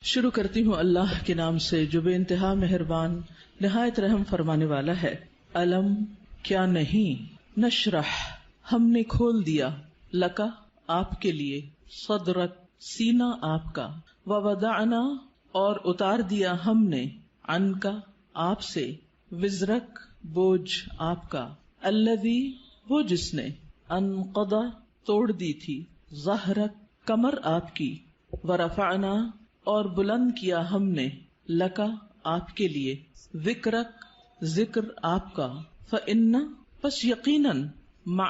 شروع کرتی ہوں اللہ کے نام سے جو بے انتہا مہربان نہایت رحم فرمانے والا ہے۔ علم کیا نہیں، نشرح ہم نے کھول دیا، لکا آپ کے لیے، صدرک سینہ آپ کا، ووضعنا اور اتار دیا ہم نے، عنکا آپ سے، وزرک بوجھ آپ کا، الذی وہ جس نے، انقضا توڑ دی تھی، ظہرک کمر آپ کی، ورفعنا اور بلند کیا ہم نے، لکا آپ کے لیے، ذکرک ذکر آپ کا، فإن پس یقیناً، مع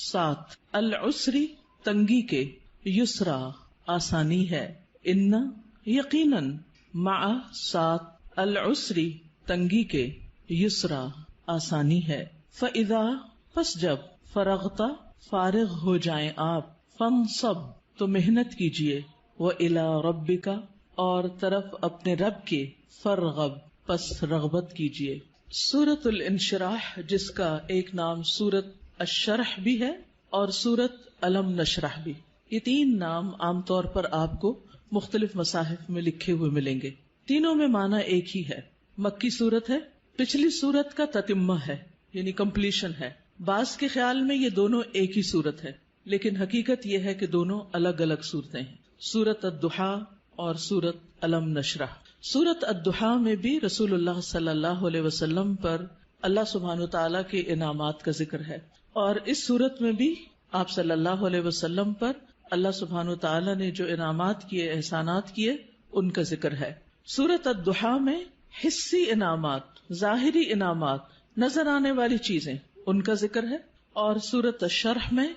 ساتھ، العسری تنگی کے، یسرا آسانی ہے، ان یقیناً، مع ساتھ، العسری تنگی کے، یسرا آسانی ہے، فإذا پس جب، فرغت فارغ ہو جائیں آپ، فانصب تو محنت کیجیے، وإلی ربک اور طرف اپنے رب کے، فرغب پس رغبت کیجیے۔ سورۃ الانشراح جس کا ایک نام سورۃ الشرح بھی ہے اور سورۃ الم نشرح بھی، یہ تین نام عام طور پر آپ کو مختلف مصاحف میں لکھے ہوئے ملیں گے۔ تینوں میں معنی ایک ہی ہے، مکی سورت ہے، پچھلی سورت کا تتمہ ہے یعنی کمپلیشن ہے۔ بعض کے خیال میں یہ دونوں ایک ہی سورت ہے، لیکن حقیقت یہ ہے کہ دونوں الگ الگ صورتیں ہیں، سورۃ الضحیٰ اور سورۃ الم نشرح۔ سورۃ الضحیٰ میں بھی رسول اللہ صلی اللہ علیہ وسلم پر اللہ سبحانہ وتعالیٰ کے انعامات کا ذکر ہے، اور اس سورت میں بھی آپ صلی اللہ علیہ وسلم پر اللہ سبحانہ وتعالیٰ نے جو انعامات کیے، احسانات کیے، ان کا ذکر ہے۔ سورۃ الضحیٰ میں حسی انعامات، ظاہری انعامات، نظر آنے والی چیزیں، ان کا ذکر ہے، اور سورۃ الشرح میں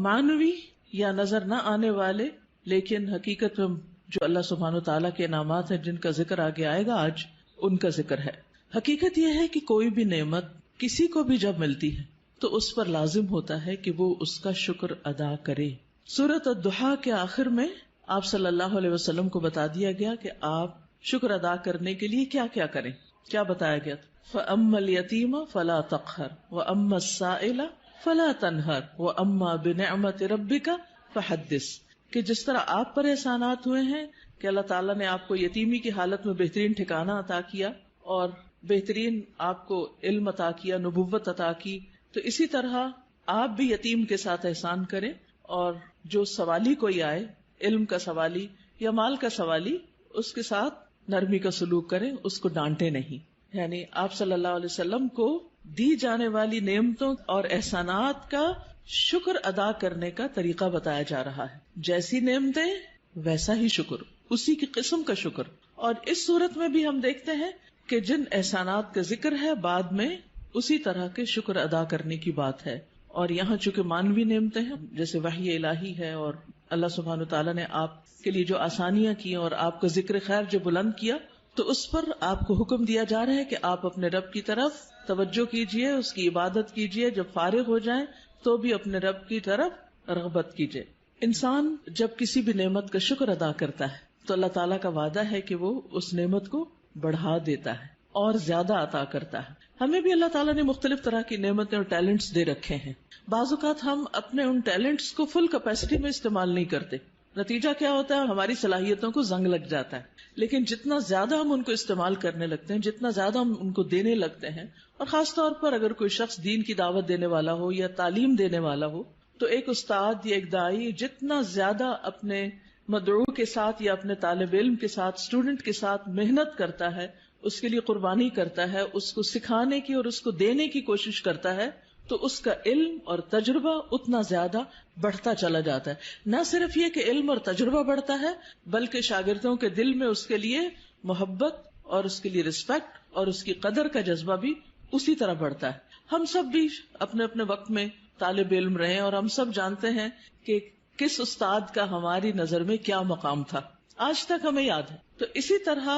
معنوی یا نظر نہ آنے والے لیکن حقیقت میں جو اللہ سبحانہ وتعالیٰ کے انعامات ہیں جن کا ذکر آگے آئے گا آج، ان کا ذکر ہے۔ حقیقت یہ ہے کہ کوئی بھی نعمت کسی کو بھی جب ملتی ہے تو اس پر لازم ہوتا ہے کہ وہ اس کا شکر ادا کرے۔ سورۃ الضحیٰ کے آخر میں آپ صلی اللہ علیہ وسلم کو بتا دیا گیا کہ آپ شکر ادا کرنے کے لیے کیا کیا کریں۔ کیا بتایا گیا؟ فَأَمَّا الْيَتِيمَ فَلَا تَقْهَرْ وَأَمَّا السَّائِلَ فَلَا تَنْهَرْ وَأَمَّا بِنِعْمَةِ رَبِّكَ فَحَدِّثْ، کہ جس طرح آپ پر احسانات ہوئے ہیں کہ اللہ تعالیٰ نے آپ کو یتیمی کی حالت میں بہترین ٹھکانہ عطا کیا اور بہترین آپ کو علم عطا کیا، نبوت عطا کی، تو اسی طرح آپ بھی یتیم کے ساتھ احسان کریں، اور جو سوالی کوئی آئے، علم کا سوالی یا مال کا سوالی، اس کے ساتھ نرمی کا سلوک کریں، اس کو ڈانٹے نہیں۔ یعنی آپ صلی اللہ علیہ وسلم کو دی جانے والی نعمتوں اور احسانات کا شکر ادا کرنے کا طریقہ بتایا جا رہا ہے، جیسی نعمتیں ویسا ہی شکر، اسی کی قسم کا شکر۔ اور اس صورت میں بھی ہم دیکھتے ہیں کہ جن احسانات کا ذکر ہے بعد میں اسی طرح کے شکر ادا کرنے کی بات ہے، اور یہاں چونکہ مانوی نعمتیں ہیں جیسے وحی الہی ہے، اور اللہ سبحانہ وتعالیٰ نے آپ کے لیے جو آسانیاں کی اور آپ کا ذکر خیر جو بلند کیا، تو اس پر آپ کو حکم دیا جا رہا ہے کہ آپ اپنے رب کی طرف توجہ کیجئے، اس کی عبادت کیجئے، جب فارغ ہو جائیں تو بھی اپنے رب کی طرف رغبت کیجئے۔ انسان جب کسی بھی نعمت کا شکر ادا کرتا ہے تو اللہ تعالیٰ کا وعدہ ہے کہ وہ اس نعمت کو بڑھا دیتا ہے اور زیادہ عطا کرتا ہے۔ ہمیں بھی اللہ تعالیٰ نے مختلف طرح کی نعمتیں اور ٹیلنٹس دے رکھے ہیں، بعض اوقات ہم اپنے ان ٹیلنٹس کو فل کیپیسٹی میں استعمال نہیں کرتے، نتیجہ کیا ہوتا ہے؟ ہماری صلاحیتوں کو زنگ لگ جاتا ہے۔ لیکن جتنا زیادہ ہم ان کو استعمال کرنے لگتے ہیں، جتنا زیادہ ہم ان کو دینے لگتے ہیں، اور خاص طور پر اگر کوئی شخص دین کی دعوت دینے والا ہو یا تعلیم دینے والا ہو، تو ایک استاد یا ایک داعی جتنا زیادہ اپنے مدعو کے ساتھ یا اپنے طالب علم کے ساتھ، اسٹوڈنٹ کے ساتھ محنت کرتا ہے، اس کے لیے قربانی کرتا ہے، اس کو سکھانے کی اور اس کو دینے کی کوشش کرتا ہے، تو اس کا علم اور تجربہ اتنا زیادہ بڑھتا چلا جاتا ہے۔ نہ صرف یہ کہ علم اور تجربہ بڑھتا ہے، بلکہ شاگردوں کے دل میں اس کے لیے محبت اور اس کے لیے رسپیکٹ اور اس کی قدر کا جذبہ بھی اسی طرح بڑھتا ہے۔ ہم سب بھی اپنے اپنے وقت میں طالب علم رہے اور ہم سب جانتے ہیں کہ کس استاد کا ہماری نظر میں کیا مقام تھا، آج تک ہمیں یاد ہے۔ تو اسی طرح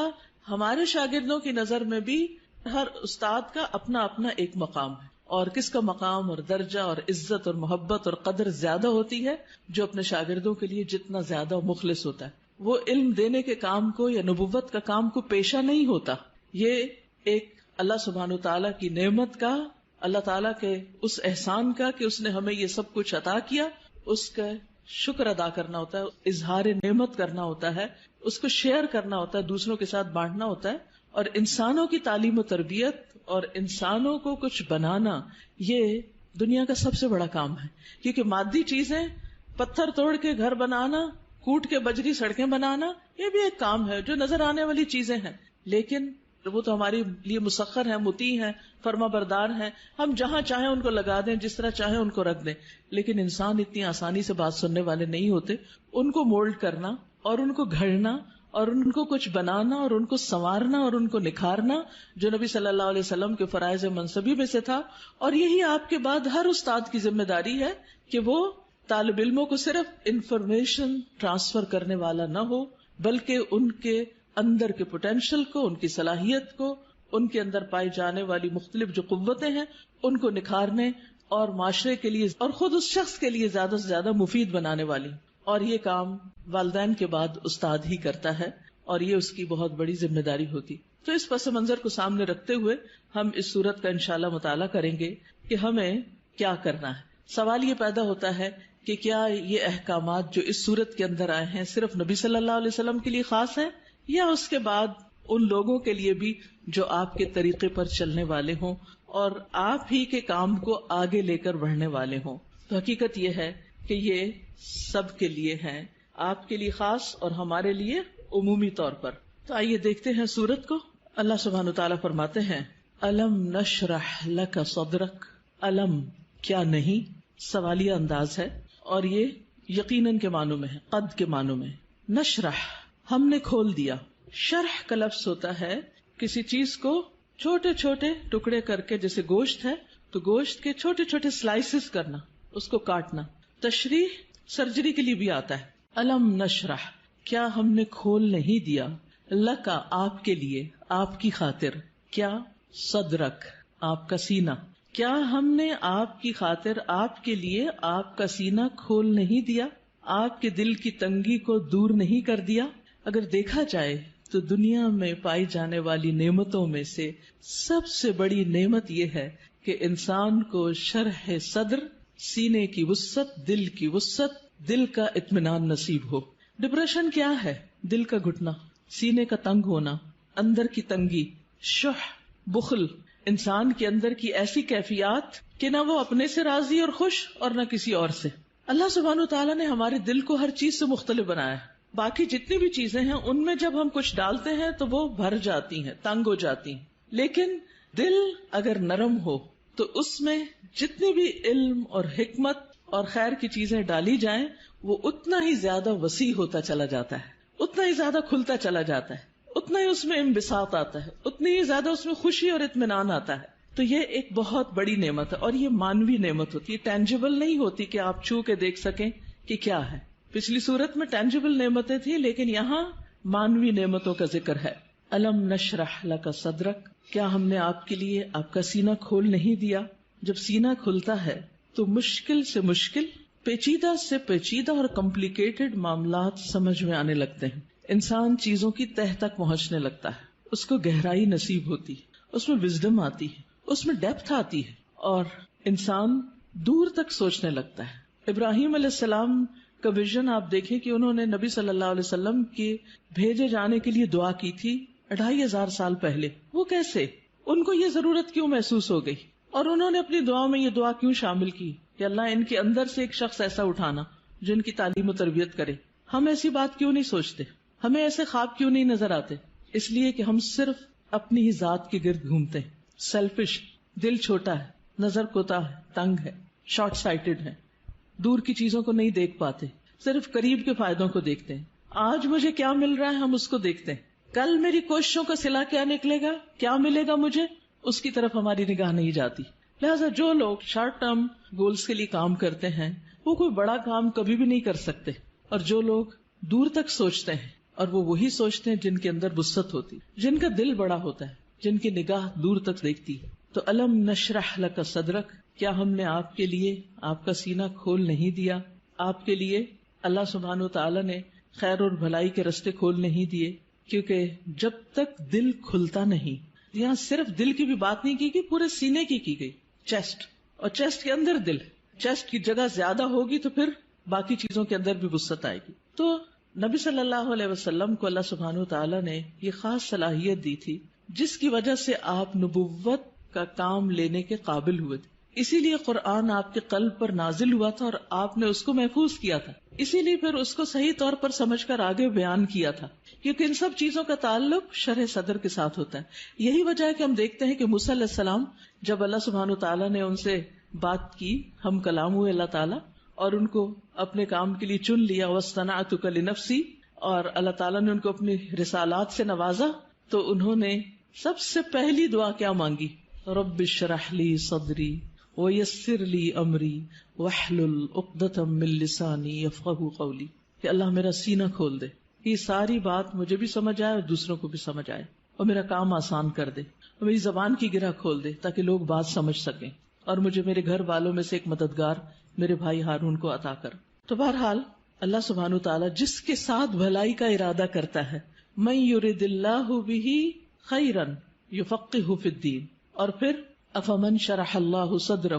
ہمارے شاگردوں کی نظر میں بھی ہر استاد کا اپنا اپنا ایک مقام ہے، اور کس کا مقام اور درجہ اور عزت اور محبت اور قدر زیادہ ہوتی ہے؟ جو اپنے شاگردوں کے لیے جتنا زیادہ مخلص ہوتا ہے، وہ علم دینے کے کام کو یا نبوت کا کام کو پیشہ نہیں ہوتا۔ یہ ایک اللہ سبحانہ وتعالیٰ کی نعمت کا، اللہ تعالیٰ کے اس احسان کا کہ اس نے ہمیں یہ سب کچھ عطا کیا، اس کا شکر ادا کرنا ہوتا ہے، اظہار نعمت کرنا ہوتا ہے، اس کو شیئر کرنا ہوتا ہے، دوسروں کے ساتھ بانٹنا ہوتا ہے. اور انسانوں کی تعلیم و تربیت اور انسانوں کو کچھ بنانا یہ دنیا کا سب سے بڑا کام ہے. کیونکہ مادی چیزیں، پتھر توڑ کے گھر بنانا، کوٹ کے بجری سڑکیں بنانا، یہ بھی ایک کام ہے جو نظر آنے والی چیزیں ہیں، لیکن وہ تو ہمارے لیے مسخر ہیں، مطیع ہیں، فرما بردار ہیں. ہم جہاں چاہیں ان کو لگا دیں، جس طرح چاہیں ان کو رکھ دیں. لیکن انسان اتنی آسانی سے بات سننے والے نہیں ہوتے. ان کو مولڈ کرنا اور ان کو گھڑنا اور ان کو کچھ بنانا اور ان کو سنوارنا اور ان کو نکھارنا، جو نبی صلی اللہ علیہ وسلم کے فرائض منصبی میں سے تھا. اور یہی آپ کے بعد ہر استاد کی ذمہ داری ہے کہ وہ طالب علموں کو صرف انفارمیشن ٹرانسفر کرنے والا نہ ہو، بلکہ ان کے اندر کے پوٹینشل کو، ان کی صلاحیت کو، ان کے اندر پائی جانے والی مختلف جو قوتیں ہیں ان کو نکھارنے اور معاشرے کے لیے اور خود اس شخص کے لیے زیادہ سے زیادہ مفید بنانے والی. اور یہ کام والدین کے بعد استاد ہی کرتا ہے اور یہ اس کی بہت بڑی ذمہ داری ہوتی. تو اس پس منظر کو سامنے رکھتے ہوئے ہم اس سورت کا انشاءاللہ مطالعہ کریں گے کہ ہمیں کیا کرنا ہے. سوال یہ پیدا ہوتا ہے کہ کیا یہ احکامات جو اس سورت کے اندر آئے ہیں صرف نبی صلی اللہ علیہ وسلم کے لیے خاص ہیں یا اس کے بعد ان لوگوں کے لیے بھی جو آپ کے طریقے پر چلنے والے ہوں اور آپ ہی کے کام کو آگے لے کر بڑھنے والے ہوں. تو حقیقت یہ ہے کہ یہ سب کے لیے ہیں، آپ کے لیے خاص اور ہمارے لیے عمومی طور پر. تو آئیے دیکھتے ہیں سورت کو. اللہ سبحانہ وتعالیٰ فرماتے ہیں الم نشرح لک صدرک. الم کیا نہیں، سوالیہ انداز ہے اور یہ یقیناً کے معنوں میں ہے، قد کے معنوں میں. نشرح ہم نے کھول دیا. شرح کا لفظ ہوتا ہے کسی چیز کو چھوٹے چھوٹے ٹکڑے کر کے، جیسے گوشت ہے تو گوشت کے چھوٹے چھوٹے سلائسز کرنا، اس کو کاٹنا. تشریح سرجری کے لیے بھی آتا ہے. الم نشرح کیا ہم نے کھول نہیں دیا، لکا آپ کے لیے، آپ کی خاطر، کیا صدرک آپ کا سینہ، کیا ہم نے آپ کی خاطر، آپ کے لیے آپ کا سینہ کھول نہیں دیا، آپ کے دل کی تنگی کو دور نہیں کر دیا. اگر دیکھا جائے تو دنیا میں پائی جانے والی نعمتوں میں سے سب سے بڑی نعمت یہ ہے کہ انسان کو شرح صدر، سینے کی وسعت، دل کی وسعت، دل کا اطمینان نصیب ہو. ڈپریشن کیا ہے؟ دل کا گھٹنا، سینے کا تنگ ہونا، اندر کی تنگی، شح، بخل، انسان کے اندر کی ایسی کیفیات کہ نہ وہ اپنے سے راضی اور خوش اور نہ کسی اور سے. اللہ سبحانہ وتعالیٰ نے ہمارے دل کو ہر چیز سے مختلف بنایا ہے. باقی جتنی بھی چیزیں ہیں ان میں جب ہم کچھ ڈالتے ہیں تو وہ بھر جاتی ہیں، تنگ ہو جاتی ہیں. لیکن دل اگر نرم ہو تو اس میں جتنی بھی علم اور حکمت اور خیر کی چیزیں ڈالی جائیں وہ اتنا ہی زیادہ وسیع ہوتا چلا جاتا ہے، اتنا ہی زیادہ کھلتا چلا جاتا ہے، اتنا ہی اس میں انبساط آتا ہے، اتنی ہی زیادہ اس میں خوشی اور اطمینان آتا ہے. تو یہ ایک بہت بڑی نعمت ہے اور یہ مانوی نعمت ہوتی ہے، ٹینجیبل نہیں ہوتی کہ آپ چھو کے دیکھ سکیں کہ کیا ہے. پچھلی صورت میں ٹینجیبل نعمتیں تھیں لیکن یہاں مانوی نعمتوں کا ذکر ہے. الم نشرح لک صدرک، کیا ہم نے آپ کے لیے آپ کا سینہ کھول نہیں دیا. جب سینہ کھلتا ہے تو مشکل سے مشکل، پیچیدہ سے پیچیدہ اور کمپلیکیٹڈ معاملات سمجھ میں آنے لگتے ہیں. انسان چیزوں کی تہ تک پہنچنے لگتا ہے، اس کو گہرائی نصیب ہوتی ہے، اس میں وزڈم آتی ہے، اس میں ڈیپتھ آتی ہے اور انسان دور تک سوچنے لگتا ہے. ابراہیم علیہ السلام کا ویژن آپ دیکھیں کہ انہوں نے نبی صلی اللہ علیہ وسلم کے بھیجے جانے کے لیے دعا کی تھی 2500 سال پہلے. وہ کیسے، ان کو یہ ضرورت کیوں محسوس ہو گئی اور انہوں نے اپنی دعا میں یہ دعا کیوں شامل کی کہ اللہ ان کے اندر سے ایک شخص ایسا اٹھانا جو ان کی تعلیم و تربیت کرے. ہم ایسی بات کیوں نہیں سوچتے، ہمیں ایسے خواب کیوں نہیں نظر آتے؟ اس لیے کہ ہم صرف اپنی ہی ذات کے گرد گھومتے ہیں. سیلفش، دل چھوٹا ہے، نظر کوتاہ ہے، تنگ ہے، شارٹ سائٹڈ ہے، دور کی چیزوں کو نہیں دیکھ پاتے، صرف قریب کے فائدوں کو دیکھتے ہیں. آج مجھے کیا مل رہا ہے ہم اس کو دیکھتے ہیں، کل میری کوششوں کا صلہ کیا نکلے گا، کیا ملے گا مجھے، اس کی طرف ہماری نگاہ نہیں جاتی. لہٰذا جو لوگ شارٹ ٹرم گولز کے لیے کام کرتے ہیں وہ کوئی بڑا کام کبھی بھی نہیں کر سکتے، اور جو لوگ دور تک سوچتے ہیں اور وہ وہی سوچتے ہیں جن کے اندر وسعت ہوتی، جن کا دل بڑا ہوتا ہے، جن کی نگاہ دور تک دیکھتی. تو الم نشرح لک صدرک، کیا ہم نے آپ کے لیے آپ کا سینہ کھول نہیں دیا. آپ کے لیے اللہ سبحانہ و تعالیٰ نے خیر اور بھلائی کے رستے کھول نہیں دیے، کیونکہ جب تک دل کھلتا نہیں، یہاں صرف دل کی بھی بات نہیں کی پورے سینے کی گئی، چیسٹ، اور چیسٹ کے اندر دل. چیسٹ کی جگہ زیادہ ہوگی تو پھر باقی چیزوں کے اندر بھی وسعت آئے گی. تو نبی صلی اللہ علیہ وسلم کو اللہ سبحانہ وتعالی نے یہ خاص صلاحیت دی تھی جس کی وجہ سے آپ نبوت کا کام لینے کے قابل ہوئے تھے. اسی لیے قرآن آپ کے قلب پر نازل ہوا تھا اور آپ نے اس کو محفوظ کیا تھا. اسی لیے پھر اس کو صحیح طور پر سمجھ کر آگے بیان کیا تھا، کیونکہ ان سب چیزوں کا تعلق شرح صدر کے ساتھ ہوتا ہے. یہی وجہ ہے کہ ہم دیکھتے ہیں کہ موسیٰ علیہ السلام جب اللہ سبحانہ وتعالی نے ان سے بات کی، ہم کلام ہوئے اللہ تعالیٰ، اور ان کو اپنے کام کے لیے چن لیا، وَاصْطَنَعْتُكَ لِنَفْسِي، اور اللہ تعالیٰ نے ان کو اپنی رسالات سے نوازا، تو انہوں نے سب سے پہلی دعا کیا مانگی؟ رب اشرح لی صدری ویسر لی امری واحلل عقدۃ من لسانی یفقہوا قولی، کہ اللہ میرا سینہ کھول دے، یہ ساری بات مجھے بھی سمجھ آئے اور دوسروں کو بھی سمجھ آئے، اور میرا کام آسان کر دے، اور میری زبان کی گرہ کھول دے تاکہ لوگ بات سمجھ سکیں، اور مجھے میرے گھر والوں میں سے ایک مددگار میرے بھائی ہارون کو عطا کر. تو بہرحال اللہ سبحانہ وتعالی جس کے ساتھ بھلائی کا ارادہ کرتا ہے، من یرد اللہ بہ خیرا یفقہہ فی الدین، اور پھر افمن شرح اللہ صدرہ،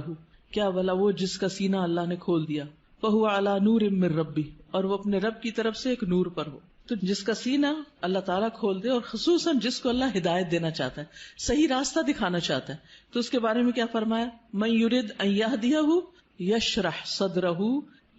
کیا بھلا وہ جس کا سینہ اللہ نے کھول دیا، فہو علی نور من ربہ، اور وہ اپنے رب کی طرف سے ایک نور پر ہو. تو جس کا سینہ اللہ تعالیٰ کھول دے، اور خصوصاً جس کو اللہ ہدایت دینا چاہتا ہے، صحیح راستہ دکھانا چاہتا ہے، تو اس کے بارے میں کیا فرمایا؟ من یرد ان یہدیہ یشرح صدرہ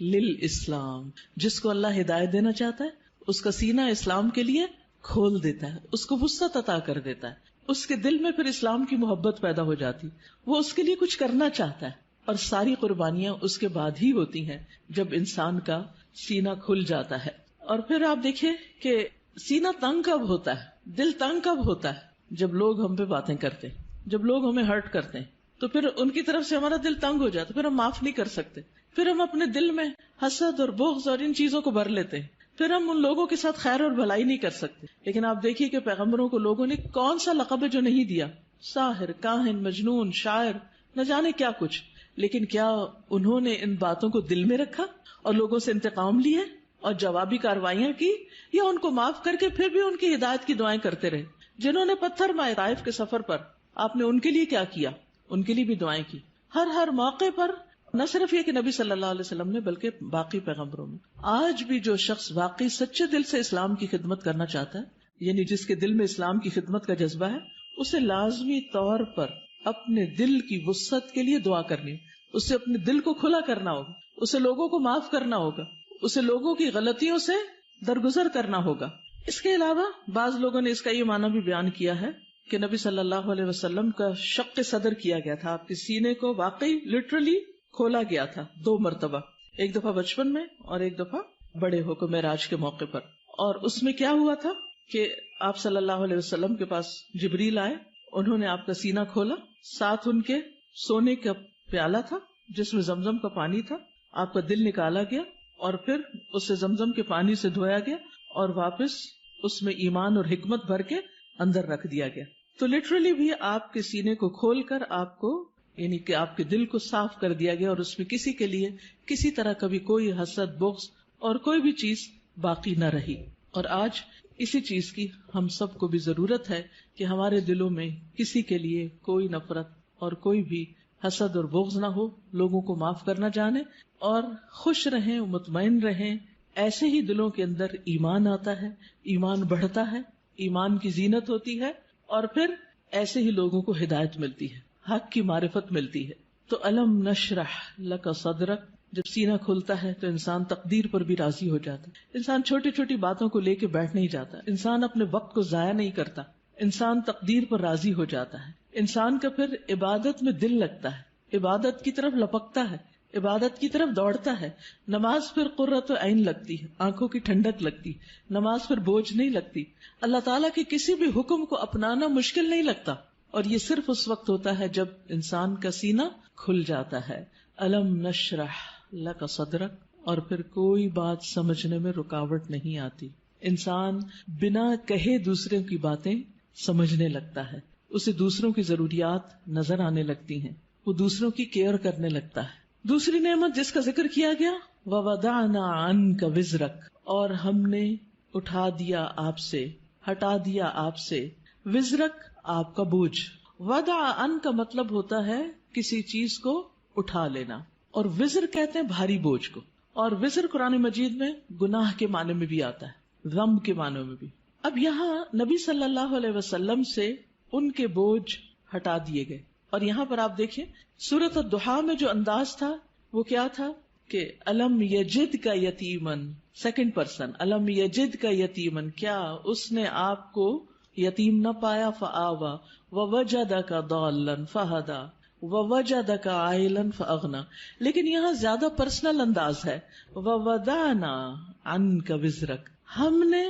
للاسلام، جس کو اللہ ہدایت دینا چاہتا ہے اس کا سینہ اسلام کے لیے کھول دیتا ہے، اس کو وسعت عطا کر دیتا ہے، اس کے دل میں پھر اسلام کی محبت پیدا ہو جاتی، وہ اس کے لیے کچھ کرنا چاہتا ہے. اور ساری قربانیاں اس کے بعد ہی ہوتی ہیں جب انسان کا سینہ کھل جاتا ہے. اور پھر آپ دیکھیں کہ سینہ تنگ کب ہوتا ہے، دل تنگ کب ہوتا ہے؟ جب لوگ ہم پہ باتیں کرتے ہیں، جب لوگ ہمیں ہرٹ کرتے ہیں، تو پھر ان کی طرف سے ہمارا دل تنگ ہو جاتا ہے، پھر ہم معاف نہیں کر سکتے، پھر ہم اپنے دل میں حسد اور بغض اور ان چیزوں کو بھر لیتے ہیں، پھر ہم ان لوگوں کے ساتھ خیر اور بھلائی نہیں کر سکتے. لیکن آپ دیکھیے کہ پیغمبروں کو لوگوں نے کون سا لقب ہے جو نہیں دیا، ساحر، کاہن، مجنون، شاعر، نہ جانے کیا کچھ، لیکن کیا انہوں نے ان باتوں کو دل میں رکھا اور لوگوں سے انتقام لیے اور جوابی کارروائیاں کی، یا ان کو معاف کر کے پھر بھی ان کی ہدایت کی دعائیں کرتے رہے؟ جنہوں نے پتھر مارے طائف کے سفر پر، آپ نے ان کے لیے کیا کیا؟ ان کے لیے بھی دعائیں کی. ہر موقع پر نہ صرف یہ کہ نبی صلی اللہ علیہ وسلم نے، بلکہ باقی پیغمبروں میں. آج بھی جو شخص واقعی سچے دل سے اسلام کی خدمت کرنا چاہتا ہے، یعنی جس کے دل میں اسلام کی خدمت کا جذبہ ہے، اسے لازمی طور پر اپنے دل کی وسعت کے لیے دعا کرنی، اسے اپنے دل کو کھلا کرنا ہوگا، اسے لوگوں کو معاف کرنا ہوگا، اسے لوگوں کی غلطیوں سے درگزر کرنا ہوگا. اس کے علاوہ بعض لوگوں نے اس کا یہ معنی بھی بیان کیا ہے کہ نبی صلی اللہ علیہ وسلم کا شق صدر کیا گیا تھا، آپ کے سینے کو واقعی لٹرلی کھولا گیا تھا 2 مرتبہ، ایک دفعہ بچپن میں اور ایک دفعہ بڑے ہو کر معراج کے موقع پر. اور اس میں کیا ہوا تھا کہ آپ صلی اللہ علیہ وسلم کے پاس جبریل آئے، انہوں نے آپ کا سینہ کھولا، ساتھ ان کے سونے کا پیالہ تھا جس میں زمزم کا پانی تھا، آپ کا دل نکالا گیا اور پھر اسے زمزم کے پانی سے دھویا گیا اور واپس اس میں ایمان اور حکمت بھر کے اندر رکھ دیا گیا. تو لٹرلی بھی آپ کے سینے کو کھول کر آپ کو، یعنی کہ آپ کے دل کو صاف کر دیا گیا، اور اس میں کسی کے لیے کسی طرح کا بھی کوئی حسد، بغض اور کوئی بھی چیز باقی نہ رہی. اور آج اسی چیز کی ہم سب کو بھی ضرورت ہے کہ ہمارے دلوں میں کسی کے لیے کوئی نفرت اور کوئی بھی حسد اور بغض نہ ہو، لوگوں کو معاف کرنا جانے اور خوش رہیں، مطمئن رہیں. ایسے ہی دلوں کے اندر ایمان آتا ہے، ایمان بڑھتا ہے، ایمان کی زینت ہوتی ہے، اور پھر ایسے ہی لوگوں کو ہدایت ملتی ہے، حق کی معرفت ملتی ہے. تو الم نشرح لک صدرک، جب سینہ کھلتا ہے تو انسان تقدیر پر بھی راضی ہو جاتا ہے، انسان چھوٹی چھوٹی باتوں کو لے کے بیٹھ نہیں جاتا، انسان اپنے وقت کو ضائع نہیں کرتا، انسان تقدیر پر راضی ہو جاتا ہے. انسان کا پھر عبادت میں دل لگتا ہے، عبادت کی طرف لپکتا ہے، عبادت کی طرف دوڑتا ہے. نماز پھر قرۃ عین لگتی ہے، آنکھوں کی ٹھنڈک لگتی، نماز پھر بوجھ نہیں لگتی، اللہ تعالیٰ کے کسی بھی حکم کو اپنانا مشکل نہیں لگتا. اور یہ صرف اس وقت ہوتا ہے جب انسان کا سینہ کھل جاتا ہے. الم نشرح لک صدرک، اور پھر کوئی بات سمجھنے میں رکاوٹ نہیں آتی. انسان بنا کہے دوسروں کی باتیں سمجھنے لگتا ہے، اسے دوسروں کی ضروریات نظر آنے لگتی ہیں، وہ دوسروں کی کیئر کرنے لگتا ہے. دوسری نعمت جس کا ذکر کیا گیا، وَوَضَعْنَا عَنْكَ وِزْرَكَ، اور ہم نے اٹھا دیا آپ سے، ہٹا دیا آپ سے، وزرک آپ کا بوجھ. وضع ان کا مطلب ہوتا ہے کسی چیز کو اٹھا لینا، اور وزر کہتے ہیں بھاری بوجھ کو. اور وزر قرآن مجید میں گناہ کے معنی میں بھی آتا ہے، ذنب کے معنی میں بھی. اب یہاں نبی صلی اللہ علیہ وسلم سے ان کے بوجھ ہٹا دیے گئے. اور یہاں پر آپ دیکھیں سورۃ الضحیٰ میں جو انداز تھا وہ کیا تھا کہ الم یجد کا یتیمن، سیکنڈ پرسن، الم یجد کا یتیمن، کیا اس نے آپ کو یتیم نہ پایا، فآوا ووجدک ضالا فہدی ووجدک عائلا فاغنی. لیکن یہاں زیادہ پرسنل انداز ہے، ووضعنا عنک وزرک، ہم نے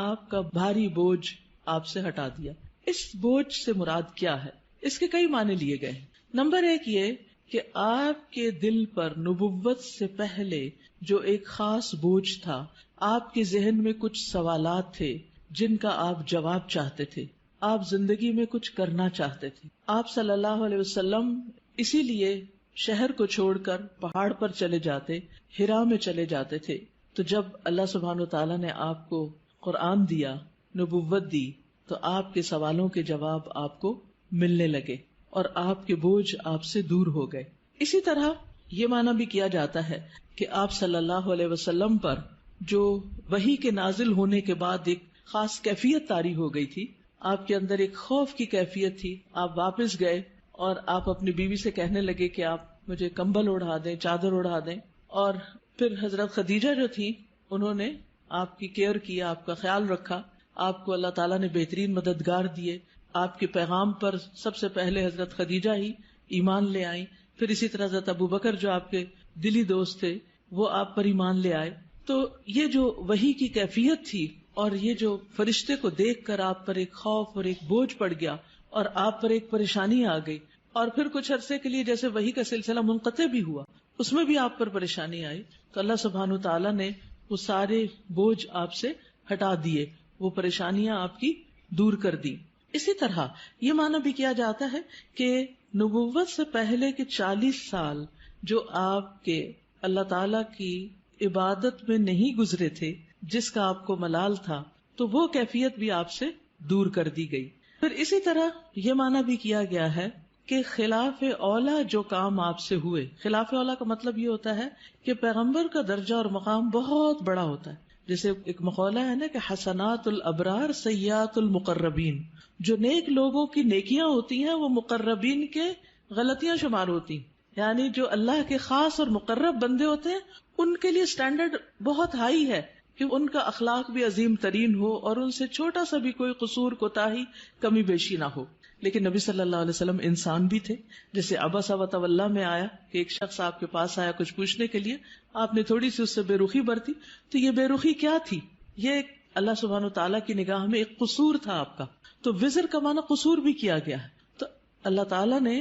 آپ کا بھاری بوجھ آپ سے ہٹا دیا. اس بوجھ سے مراد کیا ہے؟ اس کے کئی معنی لیے گئے. نمبر ایک یہ کہ آپ کے دل پر نبوت سے پہلے جو ایک خاص بوجھ تھا، آپ کے ذہن میں کچھ سوالات تھے جن کا آپ جواب چاہتے تھے، آپ زندگی میں کچھ کرنا چاہتے تھے. آپ صلی اللہ علیہ وسلم اسی لیے شہر کو چھوڑ کر پہاڑ پر چلے جاتے، ہرا میں چلے جاتے تھے. تو جب اللہ سبحانہ وتعالیٰ نے آپ کو قرآن دیا، نبوت دی، تو آپ کے سوالوں کے جواب آپ کو ملنے لگے اور آپ کے بوجھ آپ سے دور ہو گئے. اسی طرح یہ معنی بھی کیا جاتا ہے کہ آپ صلی اللہ علیہ وسلم پر جو وحی کے نازل ہونے کے بعد ایک خاص کیفیت طاری ہو گئی تھی، آپ کے اندر ایک خوف کی کیفیت تھی. آپ واپس گئے اور آپ اپنی بیوی سے کہنے لگے کہ آپ مجھے کمبل اڑا دیں، چادر اڑا دیں. اور پھر حضرت خدیجہ جو تھی انہوں نے آپ کی کیئر کیا، آپ کا خیال رکھا. آپ کو اللہ تعالیٰ نے بہترین مددگار دیے. آپ کے پیغام پر سب سے پہلے حضرت خدیجہ ہی ایمان لے آئیں. پھر اسی طرح حضرت ابوبکر جو آپ کے دلی دوست تھے وہ آپ پر ایمان لے آئے. تو یہ جو وحی کی کیفیت تھی اور یہ جو فرشتے کو دیکھ کر آپ پر ایک خوف اور ایک بوجھ پڑ گیا اور آپ پر ایک پریشانی آ گئی، اور پھر کچھ عرصے کے لیے جیسے وحی کا سلسلہ منقطع بھی ہوا، اس میں بھی آپ پر پریشانی آئی، تو اللہ سبحانہ تعالیٰ نے وہ سارے بوجھ آپ سے ہٹا دیے، وہ پریشانیاں آپ کی دور کر دی. اسی طرح یہ معنی بھی کیا جاتا ہے کہ نبوت سے پہلے کے 40 سال جو آپ کے اللہ تعالیٰ کی عبادت میں نہیں گزرے تھے، جس کا آپ کو ملال تھا، تو وہ کیفیت بھی آپ سے دور کر دی گئی. پھر اسی طرح یہ معنی بھی کیا گیا ہے کہ خلاف اولا جو کام آپ سے ہوئے، خلاف اولا کا مطلب یہ ہوتا ہے کہ پیغمبر کا درجہ اور مقام بہت بڑا ہوتا ہے. جیسے ایک مقولہ ہے نا کہ حسنات الابرار سیئات المقربین، جو نیک لوگوں کی نیکیاں ہوتی ہیں وہ مقربین کے غلطیاں شمار ہوتی ہیں. یعنی جو اللہ کے خاص اور مقرب بندے ہوتے ہیں ان کے لیے سٹینڈرڈ بہت ہائی ہے کہ ان کا اخلاق بھی عظیم ترین ہو اور ان سے چھوٹا سا بھی کوئی قصور، کوتاہی، کمی بیشی نہ ہو. لیکن نبی صلی اللہ علیہ وسلم انسان بھی تھے. جیسے عبس وتولی میں آیا کہ ایک شخص آپ کے پاس آیا کچھ پوچھنے کے لیے، آپ نے تھوڑی سی اس سے بے رخی برتی. تو یہ بے رخی کیا تھی؟ یہ ایک اللہ سبحانہ تعالیٰ کی نگاہ میں ایک قصور تھا آپ کا. تو وزر کا معنی قصور بھی کیا گیا ہے. تو اللہ تعالیٰ نے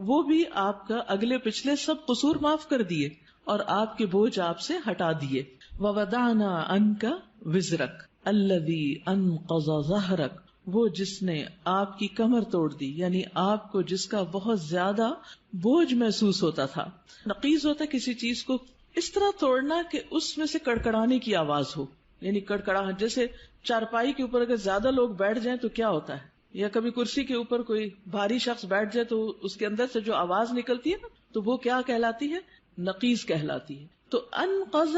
وہ بھی آپ کا اگلے پچھلے سب قصور معاف کر دیے اور آپ کے بوجھ آپ سے ہٹا دیے. وَوَضَعْنَا عَنْكَ وِزْرَكَ الَّذِي أَنْقَضَ ظَهْرَكَ، وہ جس نے آپ کی کمر توڑ دی، یعنی آپ کو جس کا بہت زیادہ بوجھ محسوس ہوتا تھا. نقیض ہوتا ہے کسی چیز کو اس طرح توڑنا کہ اس میں سے کڑکڑانے کی آواز ہو، یعنی کڑکڑاہٹ. جیسے چارپائی کے اوپر اگر زیادہ لوگ بیٹھ جائیں تو کیا ہوتا ہے، یا کبھی کرسی کے اوپر کوئی بھاری شخص بیٹھ جائے تو اس کے اندر سے جو آواز نکلتی ہے نا، تو وہ کیا کہلاتی ہے؟ نقیض کہلاتی ہے. تو انقض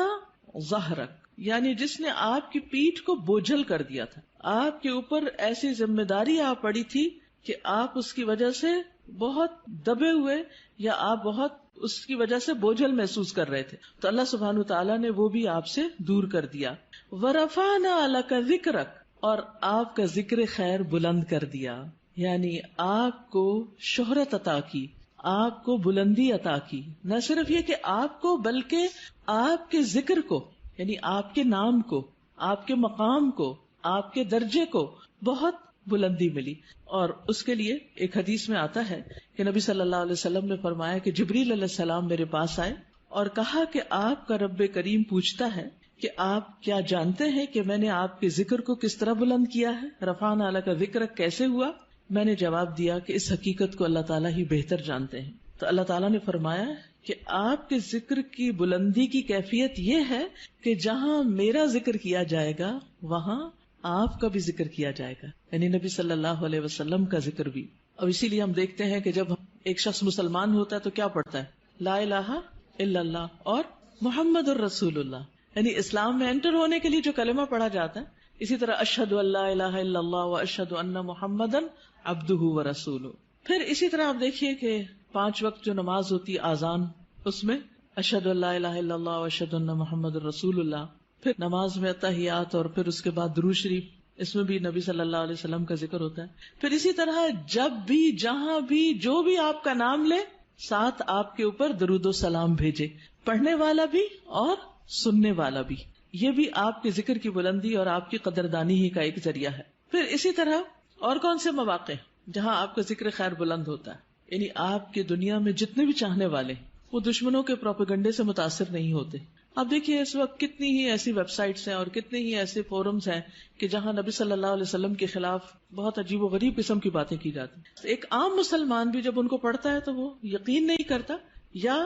ظہرک یعنی جس نے آپ کی پیٹھ کو بوجھل کر دیا تھا، آپ کے اوپر ایسی ذمہ داری آ پڑی تھی کہ آپ اس کی وجہ سے بہت دبے ہوئے یا آپ بہت اس کی وجہ سے بوجھل محسوس کر رہے تھے. تو اللہ سبحانہ تعالیٰ نے وہ بھی آپ سے دور کر دیا. وَرَفَعْنَا لَكَ ذِكْرَكَ، اور آپ کا ذکر خیر بلند کر دیا، یعنی آپ کو شہرت عطا کی، آپ کو بلندی عطا کی. نہ صرف یہ کہ آپ کو، بلکہ آپ کے ذکر کو، یعنی آپ کے نام کو، آپ کے مقام کو، آپ کے درجے کو بہت بلندی ملی. اور اس کے لیے ایک حدیث میں آتا ہے کہ نبی صلی اللہ علیہ وسلم نے فرمایا کہ جبریل علیہ السلام میرے پاس آئے اور کہا کہ آپ کا رب کریم پوچھتا ہے کہ آپ کیا جانتے ہیں کہ میں نے آپ کے ذکر کو کس طرح بلند کیا ہے؟ رفعنا لک ذکرک کیسے ہوا؟ میں نے جواب دیا کہ اس حقیقت کو اللہ تعالیٰ ہی بہتر جانتے ہیں. تو اللہ تعالیٰ نے فرمایا کہ آپ کے ذکر کی بلندی کی کیفیت یہ ہے کہ جہاں میرا ذکر کیا جائے گا وہاں آپ کا بھی ذکر کیا جائے گا، یعنی نبی صلی اللہ علیہ وسلم کا ذکر بھی. اور اسی لیے ہم دیکھتے ہیں کہ جب ایک شخص مسلمان ہوتا ہے تو کیا پڑھتا ہے؟ لا الہ الا اللہ اور محمد الرسول اللہ، یعنی اسلام میں انٹر ہونے کے لیے جو کلمہ پڑھا جاتا ہے. اسی طرح اشہد ان لا الہ الا اللہ و اشہد ان محمدن عبدہ و رسولہ. پھر اسی طرح آپ دیکھیے کہ 5 وقت جو نماز ہوتی ہے آذان، اس میں اشہد ان لا الہ الا اللہ و اشہد ان محمد الرسول اللہ. پھر نماز میں تحیات اور پھر اس کے بعد درود شریف، اس میں بھی نبی صلی اللہ علیہ وسلم کا ذکر ہوتا ہے. پھر اسی طرح جب بھی جہاں بھی جو بھی آپ کا نام لے ساتھ آپ کے اوپر درود و سلام بھیجے، پڑھنے والا بھی اور سننے والا بھی. یہ بھی آپ کے ذکر کی بلندی اور آپ کی قدردانی ہی کا ایک ذریعہ ہے. پھر اسی طرح اور کون سے مواقع جہاں آپ کا ذکر خیر بلند ہوتا ہے، یعنی آپ کی دنیا میں جتنے بھی چاہنے والے وہ دشمنوں کے پروپیگنڈے سے متاثر نہیں ہوتے. اب دیکھیے اس وقت کتنی ہی ایسی ویب سائٹس ہیں اور کتنے ہی ایسے فورمز ہیں کہ جہاں نبی صلی اللہ علیہ وسلم کے خلاف بہت عجیب و غریب قسم کی باتیں کی جاتی ہیں. ایک عام مسلمان بھی جب ان کو پڑھتا ہے تو وہ یقین نہیں کرتا یا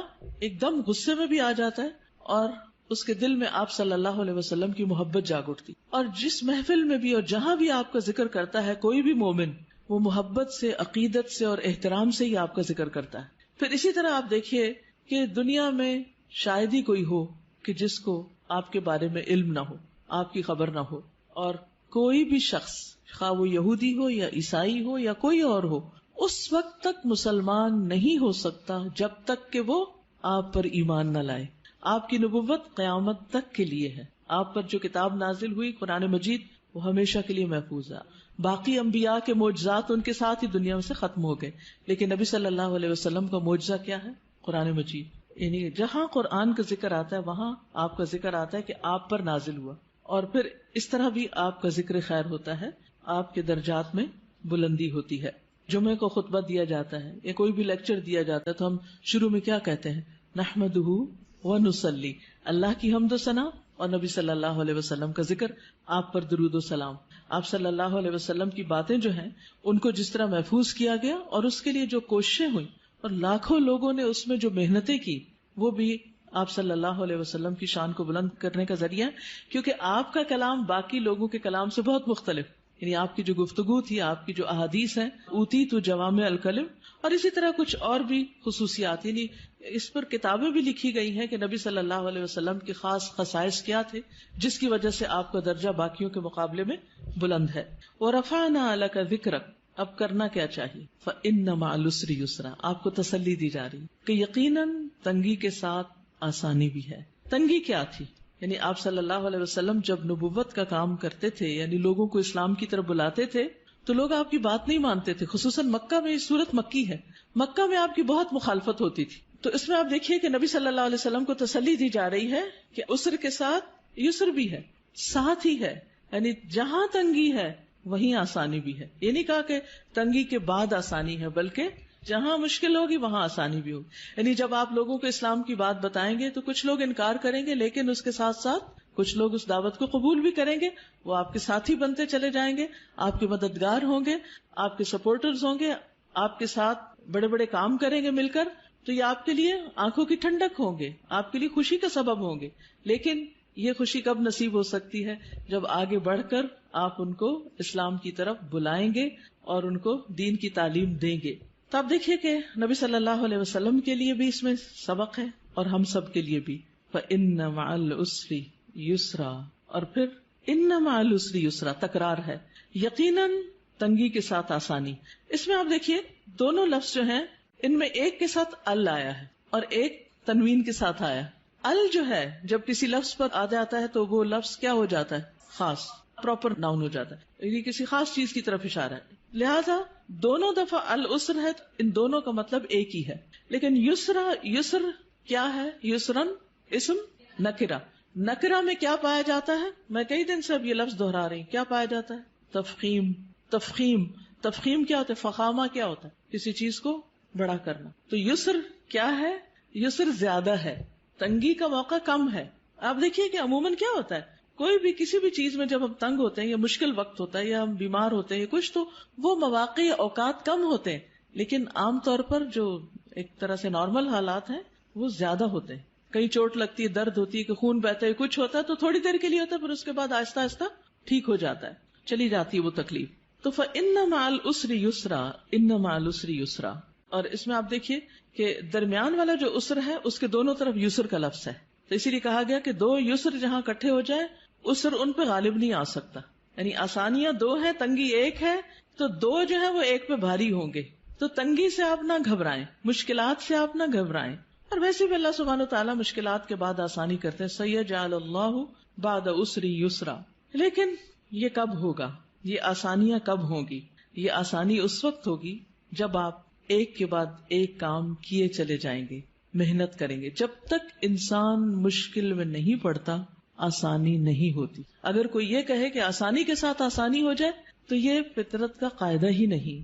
ایک دم غصے میں بھی آ جاتا ہے اور اس کے دل میں آپ صلی اللہ علیہ وسلم کی محبت جاگ اٹھتی. اور جس محفل میں بھی اور جہاں بھی آپ کا ذکر کرتا ہے کوئی بھی مومن، وہ محبت سے، عقیدت سے اور احترام سے ہی آپ کا ذکر کرتا ہے. پھر اسی طرح آپ دیکھیے کہ دنیا میں شاید ہی کوئی ہو کہ جس کو آپ کے بارے میں علم نہ ہو، آپ کی خبر نہ ہو، اور کوئی بھی شخص خواہ وہ یہودی ہو یا عیسائی ہو یا کوئی اور ہو، اس وقت تک مسلمان نہیں ہو سکتا جب تک کہ وہ آپ پر ایمان نہ لائے. آپ کی نبوت قیامت تک کے لیے ہے. آپ پر جو کتاب نازل ہوئی قرآن مجید وہ ہمیشہ کے لیے محفوظ ہے. باقی انبیاء کے معجزات ان کے ساتھ ہی دنیا میں سے ختم ہو گئے، لیکن نبی صلی اللہ علیہ وسلم کا معجزہ کیا ہے؟ قرآن مجید. یعنی جہاں قرآن کا ذکر آتا ہے وہاں آپ کا ذکر آتا ہے کہ آپ پر نازل ہوا. اور پھر اس طرح بھی آپ کا ذکر خیر ہوتا ہے، آپ کے درجات میں بلندی ہوتی ہے. جمعے کو خطبہ دیا جاتا ہے یا کوئی بھی لیکچر دیا جاتا ہے تو ہم شروع میں کیا کہتے ہیں؟ نحمدہ ونصلی، اللہ کی حمد و ثنا اور نبی صلی اللہ علیہ وسلم کا ذکر، آپ پر درود و سلام. آپ صلی اللہ علیہ وسلم کی باتیں جو ہیں ان کو جس طرح محفوظ کیا گیا اور اس کے لیے جو کوششیں ہوئی اور لاکھوں لوگوں نے اس میں جو محنتیں کی، وہ بھی آپ صلی اللہ علیہ وسلم کی شان کو بلند کرنے کا ذریعہ، کیونکہ آپ کا کلام باقی لوگوں کے کلام سے بہت مختلف، یعنی آپ کی جو گفتگو تھی، آپ کی جو احادیث ہیں، اوتی تو جوامع الکلم، اور اسی طرح کچھ اور بھی خصوصیات، یعنی اس پر کتابیں بھی لکھی گئی ہیں کہ نبی صلی اللہ علیہ وسلم کے خاص خصائص کیا تھے جس کی وجہ سے آپ کا درجہ باقیوں کے مقابلے میں بلند ہے. وَرَفَعْنَا لَكَ ذِكْرَكَ، اب کرنا کیا چاہیے؟ فَإِنَّ مَعَ الْعُسْرِ يُسْرًا، آپ کو تسلی دی جا رہی کہ یقیناً تنگی کے ساتھ آسانی بھی ہے. تنگی کیا تھی؟ یعنی آپ صلی اللہ علیہ وسلم جب نبوت کا کام کرتے تھے، یعنی لوگوں کو اسلام کی طرف بلاتے تھے، تو لوگ آپ کی بات نہیں مانتے تھے. خصوصاً مکہ میں، یہ سورت مکی ہے، مکہ میں آپ کی بہت مخالفت ہوتی تھی. تو اس میں آپ دیکھیے کہ نبی صلی اللہ علیہ وسلم کو تسلی دی جا رہی ہے کہ عسر کے ساتھ یسر بھی ہے، ساتھ ہی ہے. یعنی جہاں تنگی ہے وہیں آسانی بھی ہے. یہ نہیں کہا کہ تنگی کے بعد آسانی ہے، بلکہ جہاں مشکل ہوگی وہاں آسانی بھی ہوگی. یعنی جب آپ لوگوں کو اسلام کی بات بتائیں گے تو کچھ لوگ انکار کریں گے، لیکن اس کے ساتھ ساتھ کچھ لوگ اس دعوت کو قبول بھی کریں گے. وہ آپ کے ساتھی بنتے چلے جائیں گے، آپ کے مددگار ہوں گے، آپ کے سپورٹرز ہوں گے، آپ کے ساتھ بڑے بڑے کام کریں گے مل کر. تو یہ آپ کے لیے آنکھوں کی ٹھنڈک ہوں گے، آپ کے لیے خوشی کا سبب ہوں گے. لیکن یہ خوشی کب نصیب ہو سکتی ہے؟ جب آگے بڑھ کر آپ ان کو اسلام کی طرف بلائیں گے اور ان کو دین کی تعلیم دیں گے. تو آپ دیکھیے کہ نبی صلی اللہ علیہ وسلم کے لیے بھی اس میں سبق ہے اور ہم سب کے لیے بھی. فَإِنَّ مَعَ الْعُسْرِ يُسْرًا، اور پھر إِنَّ مَعَ الْعُسْرِ يُسْرًا تکرار ہے، یقیناً تنگی کے ساتھ آسانی. اس میں آپ دیکھیے دونوں لفظ جو ہیں ان میں ایک کے ساتھ ال آیا ہے اور ایک تنوین کے ساتھ آیا. ال جو ہے جب کسی لفظ پر آ جاتا ہے تو وہ لفظ کیا ہو جاتا ہے؟ خاص، پراپر ناؤن ہو جاتا ہے، یعنی کسی خاص چیز کی طرف اشارہ ہے. لہذا دونوں دفعہ العسر ہے تو ان دونوں کا مطلب ایک ہی ہے. لیکن یسرا، یسر کیا ہے؟ یسرن اسم نکرہ. نکرہ میں کیا پایا جاتا ہے؟ میں کئی دن سے اب یہ لفظ دہرا رہی ہوں. کیا پایا جاتا ہے؟ تفخیم. تفخیم، تفخیم کیا ہوتا ہے؟ فخامہ کیا ہوتا ہے؟ کسی چیز کو بڑا کرنا. تو یسر کیا ہے؟ یسر زیادہ ہے، تنگی کا موقع کم ہے. آپ دیکھیے کہ عموماً کیا ہوتا ہے، کوئی بھی کسی بھی چیز میں جب ہم تنگ ہوتے ہیں یا مشکل وقت ہوتا ہے یا ہم بیمار ہوتے ہیں یا کچھ، تو وہ مواقع یا اوقات کم ہوتے ہیں، لیکن عام طور پر جو ایک طرح سے نارمل حالات ہیں وہ زیادہ ہوتے ہیں. کہیں چوٹ لگتی ہے، درد ہوتی ہے، کہ خون بہتا ہے، کچھ ہوتا ہے تو تھوڑی دیر کے لیے ہوتا ہے، پھر اس کے بعد آہستہ آہستہ ٹھیک ہو جاتا ہے، چلی جاتی ہے وہ تکلیف. تو فَإِنَّ مَعَ الْعُسْرِ يُسْرًا، إِنَّ مَعَ الْعُسْرِ يُسْرًا. اور اس میں آپ دیکھیے کہ درمیان والا جو عسر ہے اس کے دونوں طرف یسر کا لفظ ہے. تو اسی لیے کہا گیا کہ دو یسر جہاں اکٹھے ہو جائے اسر ان پہ غالب نہیں آ سکتا. یعنی آسانیاں دو ہیں، تنگی ایک ہے، تو دو جو ہے وہ ایک پہ بھاری ہوں گے. تو تنگی سے آپ نہ گھبرائیں، مشکلات سے آپ نہ گھبرائیں. اور ویسے بھی اللہ سبحانہ و تعالیٰ مشکلات کے بعد آسانی کرتے ہیں. سیجعل اللہ بعد عسر یسرا. لیکن یہ کب ہوگا؟ یہ آسانیاں کب ہوں گی؟ یہ آسانی اس وقت ہوگی جب آپ ایک کے بعد ایک کام کیے چلے جائیں گے، محنت کریں گے. جب تک انسان مشکل میں نہیں پڑتا آسانی نہیں ہوتی. اگر کوئی یہ کہے کہ آسانی کے ساتھ آسانی ہو جائے تو یہ فطرت کا قاعدہ ہی نہیں.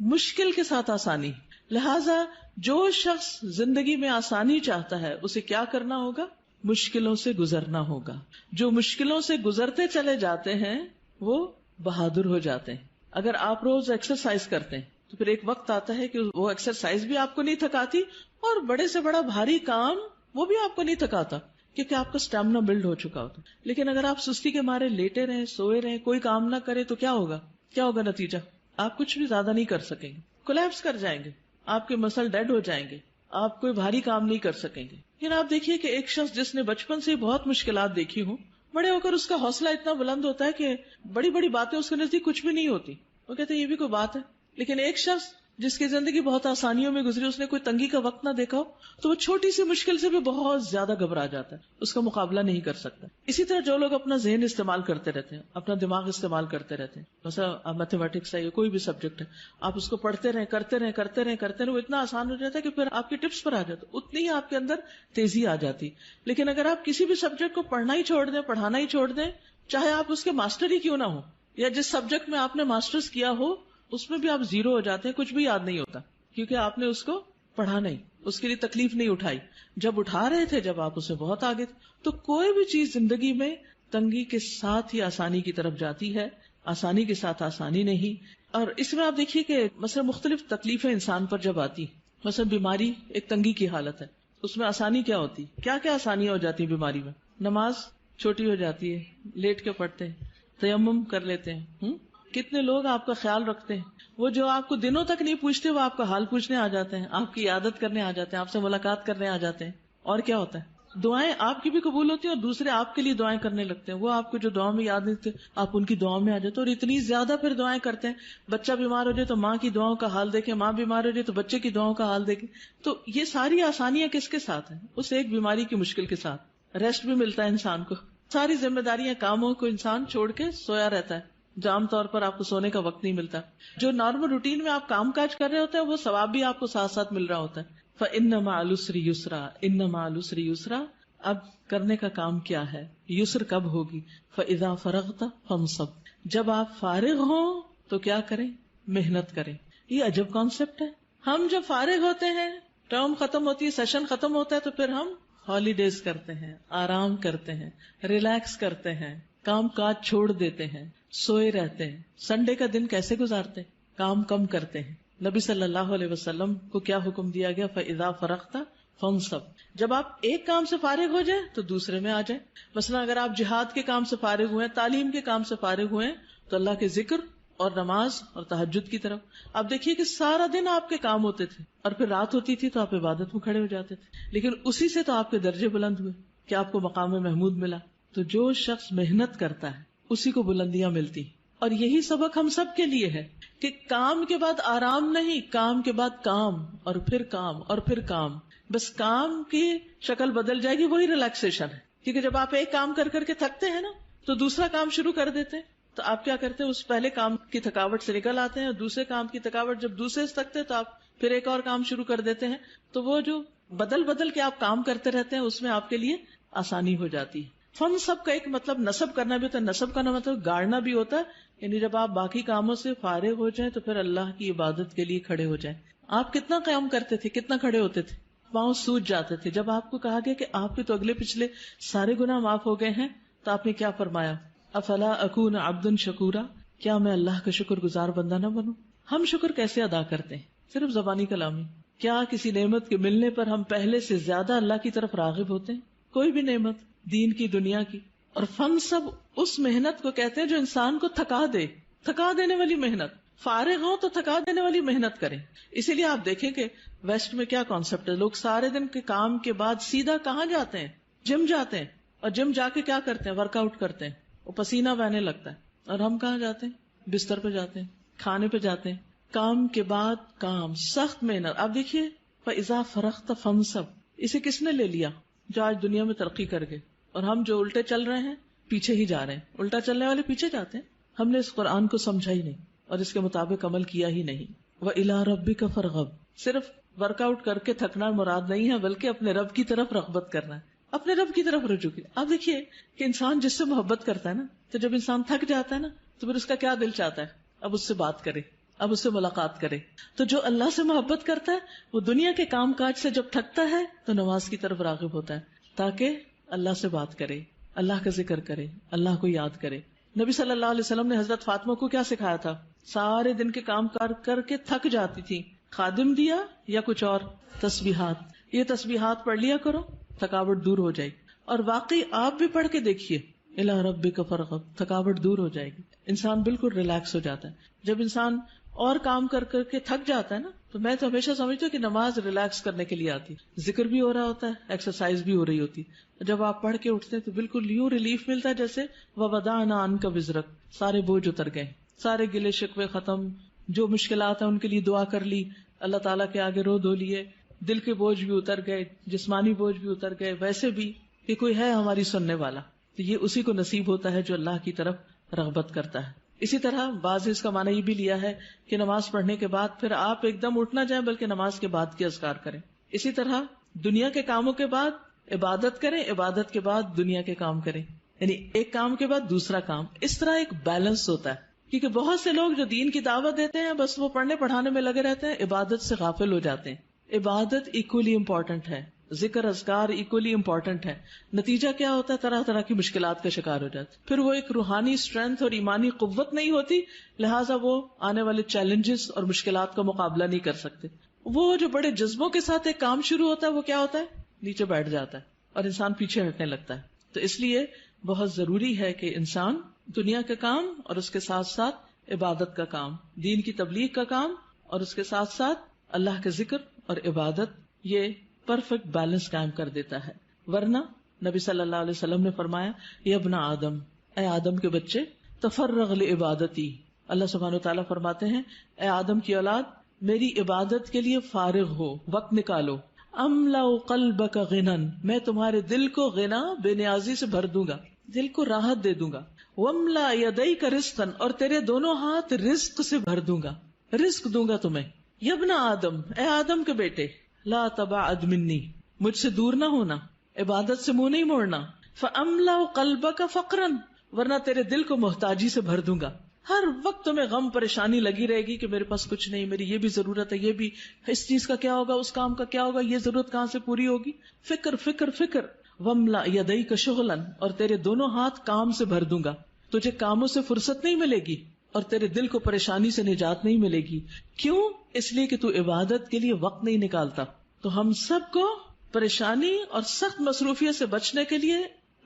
مشکل کے ساتھ آسانی. لہذا جو شخص زندگی میں آسانی چاہتا ہے اسے کیا کرنا ہوگا؟ مشکلوں سے گزرنا ہوگا. جو مشکلوں سے گزرتے چلے جاتے ہیں وہ بہادر ہو جاتے ہیں. اگر آپ روز ایکسرسائز کرتے ہیں تو پھر ایک وقت آتا ہے کہ وہ ایکسرسائز بھی آپ کو نہیں تھکاتی اور بڑے سے بڑا بھاری کام وہ بھی آپ کو نہیں تھکاتا کیونکہ آپ کا اسٹیمنا بلڈ ہو چکا ہوتا. لیکن اگر آپ سستی کے مارے لیٹے رہیں، سوئے رہیں، کوئی کام نہ کرے تو کیا ہوگا؟ کیا ہوگا نتیجہ؟ آپ کچھ بھی زیادہ نہیں کر سکیں گے، کولیپس کر جائیں گے، آپ کے مسل ڈیڈ ہو جائیں گے، آپ کوئی بھاری کام نہیں کر سکیں گے. لیکن آپ دیکھیے کہ ایک شخص جس نے بچپن سے بہت مشکلات دیکھی ہوں، بڑے ہو کر اس کا حوصلہ اتنا بلند ہوتا ہے کہ بڑی بڑی باتیں اس کے نزدیک کچھ بھی نہیں ہوتی. وہ کہتے ہیں یہ بھی کوئی بات ہے. لیکن ایک شخص جس کی زندگی بہت آسانیوں میں گزری، اس نے کوئی تنگی کا وقت نہ دیکھا ہو، تو وہ چھوٹی سی مشکل سے بھی بہت زیادہ گھبرا جاتا ہے، اس کا مقابلہ نہیں کر سکتا. اسی طرح جو لوگ اپنا ذہن استعمال کرتے رہتے ہیں، اپنا دماغ استعمال کرتے رہتے ہیں، مثلا میتھمیٹکس ہے یا کوئی بھی سبجیکٹ ہے، آپ اس کو پڑھتے رہیں کرتے رہیں وہ اتنا آسان ہو جاتا ہے کہ پھر آپ کی ٹپس پر آ جاتا، اتنی ہی آپ کے اندر تیزی آ جاتی. لیکن اگر آپ کسی بھی سبجیکٹ کو پڑھنا ہی چھوڑ دیں، پڑھانا ہی چھوڑ دیں، چاہے آپ اس کے ماسٹر ہی کیوں نہ ہو، یا جس سبجیکٹ میں آپ نے ماسٹرز کیا ہو اس میں بھی آپ زیرو ہو جاتے ہیں، کچھ بھی یاد نہیں ہوتا کیونکہ آپ نے اس کو پڑھا نہیں، اس کے لیے تکلیف نہیں اٹھائی. جب اٹھا رہے تھے، جب آپ اسے بہت آگے تھے. تو کوئی بھی چیز زندگی میں تنگی کے ساتھ ہی آسانی کی طرف جاتی ہے، آسانی کے ساتھ آسانی نہیں. اور اس میں آپ دیکھیے کہ مثلا مختلف تکلیفیں انسان پر جب آتی، مثلا بیماری ایک تنگی کی حالت ہے، اس میں آسانی کیا ہوتی؟ کیا کیا آسانیاں ہو جاتی ہیں بیماری میں؟ نماز چھوٹی ہو جاتی ہے، لیٹ کے پڑھتے ہیں، تیمم کر لیتے ہیں. کتنے لوگ آپ کا خیال رکھتے ہیں، وہ جو آپ کو دنوں تک نہیں پوچھتے وہ آپ کا حال پوچھنے آ جاتے ہیں، آپ کی عادت کرنے آ جاتے ہیں، آپ سے ملاقات کرنے آ جاتے ہیں. اور کیا ہوتا ہے؟ دعائیں آپ کی بھی قبول ہوتی ہیں اور دوسرے آپ کے لیے دعائیں کرنے لگتے ہیں. وہ آپ کو جو دعا میں یاد نہیں تھے آپ ان کی دعاؤں میں آ جاتے ہیں، اور اتنی زیادہ پھر دعائیں کرتے ہیں. بچہ بیمار ہو جائے تو ماں کی دعاؤں کا حال دیکھیں، ماں بیمار ہو جائے تو بچے کی دعاؤں کا حال دیکھیں. تو یہ ساری آسانیاں کس کے ساتھ ہیں؟ اس ایک بیماری کی مشکل کے ساتھ. ریسٹ بھی ملتا ہے انسان کو، ساری ذمہ داریاں کاموں کو انسان چھوڑ کے سویا رہتا ہے، جو عام طور پر آپ کو سونے کا وقت نہیں ملتا. جو نارمل روٹین میں آپ کام کاج کر رہے ہوتے ہیں وہ ثواب بھی آپ کو ساتھ ساتھ مل رہا ہوتا ہے. فَإِنَّ مَعَ الْعُسْرِ يُسْرًا، إِنَّ مَعَ الْعُسْرِ يُسْرًا. اب کرنے کا کام کیا ہے؟ یسر کب ہوگی؟ فَإِذَا فَرَغْتَ فَانْصَبْ. جب آپ فارغ ہوں تو کیا کریں؟ محنت کریں. یہ عجب کانسیپٹ ہے. ہم جب فارغ ہوتے ہیں، ٹرم ختم ہوتی ہے، سیشن ختم ہوتا ہے، تو پھر ہم ہالیڈیز کرتے ہیں، آرام کرتے ہیں، ریلیکس کرتے ہیں، کام کاج چھوڑ دیتے ہیں، سوئے رہتے ہیں. سنڈے کا دن کیسے گزارتے؟ کام کم کرتے ہیں. نبی صلی اللہ علیہ وسلم کو کیا حکم دیا گیا؟ فَإِذَا فَرَغْتَ فَانْصَبْ. جب آپ ایک کام سے فارغ ہو جائیں تو دوسرے میں آ جائیں. مثلا اگر آپ جہاد کے کام سے فارغ ہوئے، تعلیم کے کام سے فارغ ہوئے تو اللہ کے ذکر اور نماز اور تہجد کی طرف. آپ دیکھیے کہ سارا دن آپ کے کام ہوتے تھے اور پھر رات ہوتی تھی تو آپ عبادت میں کھڑے ہو جاتے تھے، لیکن اسی سے تو آپ کے درجے بلند ہوئے کہ آپ کو مقام محمود ملا. تو جو شخص محنت کرتا ہے اسی کو بلندیاں ملتی. اور یہی سبق ہم سب کے لیے ہے کہ کام کے بعد آرام نہیں، کام کے بعد کام اور پھر کام اور پھر کام. بس کام کی شکل بدل جائے گی، وہی ریلیکسیشن ہے. کیونکہ جب آپ ایک کام کر کر کے تھکتے ہیں نا تو دوسرا کام شروع کر دیتے ہیں، تو آپ کیا کرتے ہیں؟ اس پہلے کام کی تھکاوٹ سے نکل آتے ہیں، اور دوسرے کام کی تھکاوٹ جب دوسرے سے تھکتے تو آپ پھر ایک اور کام شروع کر دیتے ہیں. تو وہ جو بدل بدل کے آپ کام کرتے رہتے ہیں اس میں آپ کے لیے آسانی ہو جاتی ہے. فن سب کا ایک مطلب نصب کرنا بھی ہوتا ہے، نصب کا مطلب گاڑنا بھی ہوتا ہے، یعنی جب آپ باقی کاموں سے فارغ ہو جائیں تو پھر اللہ کی عبادت کے لیے کھڑے ہو جائیں. آپ کتنا قیام کرتے تھے، کتنا کھڑے ہوتے تھے، پاؤں سوج جاتے تھے. جب آپ کو کہا گیا کہ آپ کے تو اگلے پچھلے سارے گناہ معاف ہو گئے ہیں تو آپ نے کیا فرمایا؟ افلا اکون عبدا شکورا، کیا میں اللہ کا شکر گزار بندہ نہ بنوں؟ ہم شکر کیسے ادا کرتے ہیں؟ صرف زبانی کلامی. کیا کسی نعمت کے ملنے پر ہم پہلے سے زیادہ اللہ کی طرف راغب ہوتے ہیں؟ کوئی بھی نعمت، دین کی، دنیا کی. اور فن سب اس محنت کو کہتے ہیں جو انسان کو تھکا دینے والی محنت. فارغ ہوں تو تھکا دینے والی محنت کریں. اسی لیے آپ دیکھیں کہ ویسٹ میں کیا کانسیپٹ ہے، لوگ سارے دن کے کام کے بعد سیدھا کہاں جاتے ہیں؟ جم جاتے ہیں اور جم جا کے کیا کرتے ہیں؟ ورک آؤٹ کرتے ہیں، وہ پسینہ بہنے لگتا ہے، اور ہم کہاں جاتے ہیں؟ بستر پہ جاتے ہیں، کھانے پہ جاتے ہیں، کام کے بعد کام، سخت محنت. آپ دیکھیے فَإِذَا فَرَغْتَ فَانْصَبْ، اسے کس نے لے لیا؟ جو آج دنیا میں ترقی کر گئے، اور ہم جو الٹے چل رہے ہیں پیچھے ہی جا رہے ہیں. الٹا چلنے والے پیچھے جاتے ہیں. ہم نے اس قرآن کو سمجھا ہی نہیں اور اس کے مطابق عمل کیا ہی نہیں. وَإِلَىٰ رَبِّكَ فَارْغَب، صرف ورک آؤٹ کر کے تھکنا مراد نہیں ہے، بلکہ اپنے رب کی طرف رغبت کرنا ہے، اپنے رب کی طرف رجوع کی. آپ دیکھیے کہ انسان جس سے محبت کرتا ہے نا، تو جب انسان تھک جاتا ہے نا، تو پھر اس کا کیا دل چاہتا ہے؟ اب اس سے بات کرے، اب اس سے ملاقات کرے. تو جو اللہ سے محبت کرتا ہے وہ دنیا کے کام کاج سے جب تھکتا ہے تو نماز کی طرف راغب ہوتا ہے، تاکہ اللہ سے بات کرے، اللہ کا ذکر کرے، اللہ کو یاد کرے. نبی صلی اللہ علیہ وسلم نے حضرت فاطمہ کو کیا سکھایا تھا؟ سارے دن کے کام کار کر کے تھک جاتی تھی، خادم دیا یا کچھ اور؟ تسبیحات. یہ تسبیحات پڑھ لیا کرو، تھکاوٹ دور ہو جائے گی. اور واقعی آپ بھی پڑھ کے دیکھیے، اِلیٰ ربک فارغب، تھکاوٹ دور ہو جائے گی، انسان بالکل ریلیکس ہو جاتا ہے. جب انسان اور کام کر کر کے تھک جاتا ہے نا، تو میں تو ہمیشہ سمجھتی ہوں کہ نماز ریلیکس کرنے کے لیے آتی، ذکر بھی ہو رہا ہوتا ہے، ایکسرسائز بھی ہو رہی ہوتی. جب آپ پڑھ کے اٹھتے ہیں تو بالکل یوں ریلیف ملتا ہے جیسے وَوَضَعْنَا عَنْكَ وِزْرَكَ، سارے بوجھ اتر گئے، سارے گلے شکوے ختم، جو مشکلات ہیں ان کے لیے دعا کر لی، اللہ تعالیٰ کے آگے رو دھو لیے، دل کے بوجھ بھی اتر گئے، جسمانی بوجھ بھی اتر گئے. ویسے بھی کہ کوئی ہے ہماری سننے والا، تو یہ اسی کو نصیب ہوتا ہے جو اللہ کی طرف رغبت کرتا ہے. اسی طرح بعض اس کا معنی یہ بھی لیا ہے کہ نماز پڑھنے کے بعد پھر آپ ایک دم اٹھ نہ جائیں، بلکہ نماز کے بعد کے اذکار کریں. اسی طرح دنیا کے کاموں کے بعد عبادت کریں، عبادت کے بعد دنیا کے کام کریں، یعنی ایک کام کے بعد دوسرا کام. اس طرح ایک بیلنس ہوتا ہے، کیونکہ بہت سے لوگ جو دین کی دعوت دیتے ہیں بس وہ پڑھنے پڑھانے میں لگے رہتے ہیں، عبادت سے غافل ہو جاتے ہیں. عبادت ایکولی امپورٹنٹ ہے، ذکر اذکار ایکولی امپورٹنٹ ہے. نتیجہ کیا ہوتا ہے؟ طرح طرح کی مشکلات کا شکار ہو جاتے. پھر وہ ایک روحانی اسٹرینتھ اور ایمانی قوت نہیں ہوتی، لہٰذا وہ آنے والے چیلنجز اور مشکلات کا مقابلہ نہیں کر سکتے. وہ جو بڑے جذبوں کے ساتھ ایک کام شروع ہوتا ہے وہ کیا ہوتا ہے؟ نیچے بیٹھ جاتا ہے اور انسان پیچھے ہٹنے لگتا ہے. تو اس لیے بہت ضروری ہے کہ انسان دنیا کا کام اور اس کے ساتھ ساتھ عبادت کا کام، دین کی تبلیغ کا کام اور اس کے ساتھ ساتھ اللہ کا ذکر اور عبادت، یہ پرفیکٹ بیلنس قائم کر دیتا ہے. ورنہ نبی صلی اللہ علیہ وسلم نے فرمایا، یا ابن آدم، اے آدم کے بچے، تفرغ لعبادتی، اللہ سبحانہ و تعالیٰ فرماتے ہیں اے آدم کی اولاد میری عبادت کے لیے فارغ ہو، وقت نکالو. املا قلبک غنا، میں تمہارے دل کو غنا، بے نیازی سے بھر دوں گا، دل کو راحت دے دوں گا. واملا یدیک رزقا، اور تیرے دونوں ہاتھ رزق سے بھر دوں گا، رزق دوں گا تمہیں. یا ابن آدم، اے آدم کے بیٹے، لا تبعد منی، مجھ سے دور نہ ہونا، عبادت سے منہ نہیں موڑنا. فاملا قلبک فقرا، ورنہ تیرے دل کو محتاجی سے بھر دوں گا. ہر وقت تمہیں غم پریشانی لگی رہے گی کہ میرے پاس کچھ نہیں، میری یہ بھی ضرورت ہے، یہ بھی، اس چیز کا کیا ہوگا، اس کام کا کیا ہوگا، یہ ضرورت کہاں سے پوری ہوگی. فکر فکر فکر. واملا یدیک شغلا، اور تیرے دونوں ہاتھ کام سے بھر دوں گا، تجھے کاموں سے فرصت نہیں ملے گی اور تیرے دل کو پریشانی سے نجات نہیں ملے گی. کیوں؟ اس لیے کہ تو عبادت کے لیے وقت نہیں نکالتا. تو ہم سب کو پریشانی اور سخت مصروفیت سے بچنے کے لیے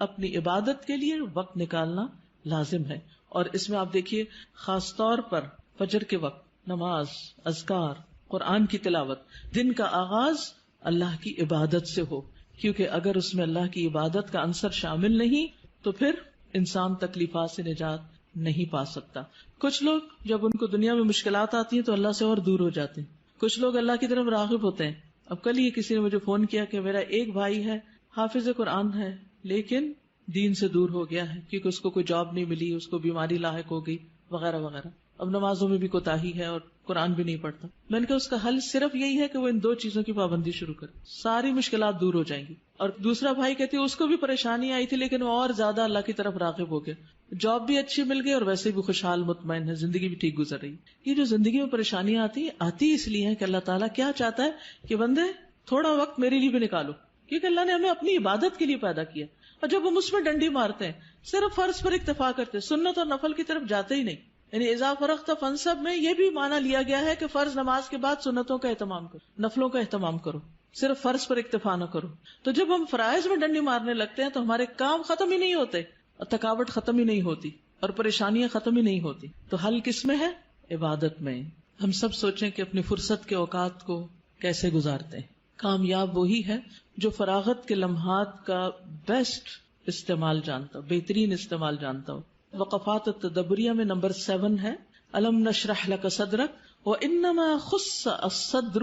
اپنی عبادت کے لیے وقت نکالنا لازم ہے. اور اس میں آپ دیکھیے خاص طور پر فجر کے وقت نماز، اذکار، قرآن کی تلاوت، دن کا آغاز اللہ کی عبادت سے ہو، کیونکہ اگر اس میں اللہ کی عبادت کا عنصر شامل نہیں تو پھر انسان تکلیفات سے نجات نہیں پا سکتا. کچھ لوگ جب ان کو دنیا میں مشکلات آتی ہیں تو اللہ سے اور دور ہو جاتے ہیں، کچھ لوگ اللہ کی طرف راغب ہوتے ہیں. اب کل ہی کسی نے مجھے فون کیا کہ میرا ایک بھائی ہے، حافظ قرآن ہے، لیکن دین سے دور ہو گیا ہے کیونکہ اس کو کوئی جاب نہیں ملی، اس کو بیماری لاحق ہو گئی وغیرہ وغیرہ. اب نمازوں میں بھی کوتاہی ہے اور قرآن بھی نہیں پڑھتا. میں نے کہا اس کا حل صرف یہی ہے کہ وہ ان 2 چیزوں کی پابندی شروع کرے، ساری مشکلات دور ہو جائیں گی. اور دوسرا بھائی کہتی ہے اس کو بھی پریشانی آئی تھی لیکن وہ اور زیادہ اللہ کی طرف راغب ہو گیا، جاب بھی اچھی مل گئی اور ویسے بھی خوشحال مطمئن ہے، زندگی بھی ٹھیک گزر رہی. یہ جو زندگی میں پریشانیاں آتی اس لیے ہے کہ اللہ تعالیٰ کیا چاہتا ہے کہ بندے تھوڑا وقت میرے لیے بھی نکالو، کیونکہ اللہ نے ہمیں اپنی عبادت کے لیے پیدا کیا. اور جب ہم اس میں ڈنڈی مارتے ہیں، صرف فرض پر اکتفا کرتے، سنت اور نفل کی طرف جاتے ہی نہیں. یعنی اذا فرغت فانصب میں یہ بھی معنی لیا گیا ہے کہ فرض نماز کے بعد سنتوں کا اہتمام کرو، نفلوں کا اہتمام کرو، صرف فرض پر اکتفا نہ کرو. تو جب ہم فرائض میں ڈنڈی مارنے لگتے ہیں تو ہمارے کام ختم ہی نہیں ہوتے اور تھکاوٹ ختم ہی نہیں ہوتی اور پریشانیاں ختم ہی نہیں ہوتی. تو حل کس میں ہے؟ عبادت میں. ہم سب سوچیں کہ اپنی فرصت کے اوقات کو کیسے گزارتے ہیں. کامیاب وہی ہے جو فراغت کے لمحات کا بیسٹ استعمال جانتا ہو، بہترین استعمال جانتا ہو. وقفات التدبریہ میں نمبر 7 ہے الم نشرح لک صدرک وانما خص الصدر.